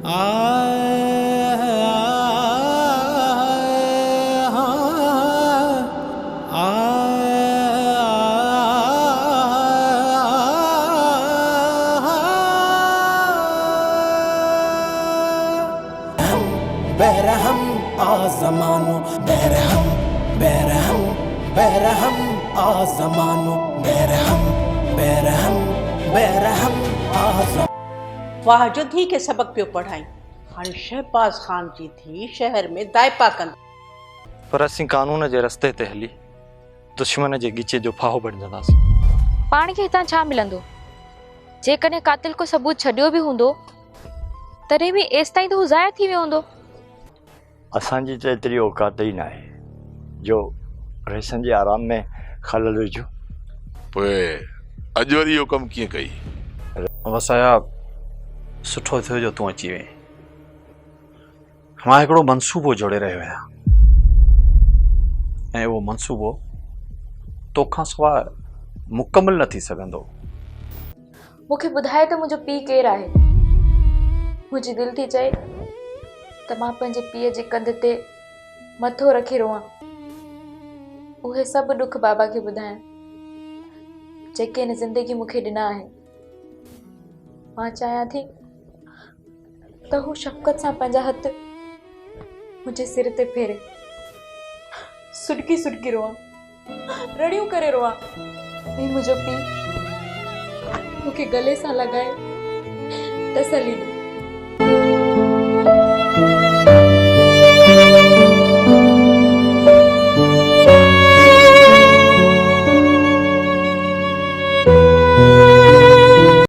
बेरहम आज़मानो बेरहम बेरहम बेरहम आज़मानो बेरहम बेरहम बेरहम आज़मानो। वाह जो धी के सबक पियो पढ़ाई हाणे शहबाज खान जी थी शहर में दायपा कंद पर असीं कानून जे रस्ते ते हली दुश्मन जे गीचे जो फाहो बणजंदासीं। पाण खे हितां छा मिलंदो? जेकॾहिं कातिल को सबूत छॾियो बि हूंदो तॾहिं बि एसि ताईं त हू ज़ाहिर थी वियो हूंदो। असांजी त एतिरी औकात ई न आहे जो रेसन जे आराम में खलल विझूं। पोइ अॼु वरी इहो कमु कीअं कई? वसाया सुठो थियो जो तूं अची वई। मां हिकिड़ो मनसूबो जोड़े रहियो आहियां ऐं उहो मनसूबो तोखां सवाइ मुकमल न थी सघंदो। मूंखे ॿुधाए त मुंहिंजो पीउ केरु आहे। मुंहिंजी दिलि थी चए त मां पंहिंजे पीउ जे कंध ते मथो रखी रोआं। उहे सभु ॾुख बाबा खे ॿुधायां जेके हिन ज़िंदगी मूंखे ॾिना आहे। मां चाहियां थी त हू शफ़क़त सां पंहिंजा हथ मुंहिंजे सिर ते फेरे सुॾकी सुॾकी रोआं, रड़ियूं करे रोआं ऐं मुंहिंजो पीउ मूंखे गले सां लॻाए तसली ॾे।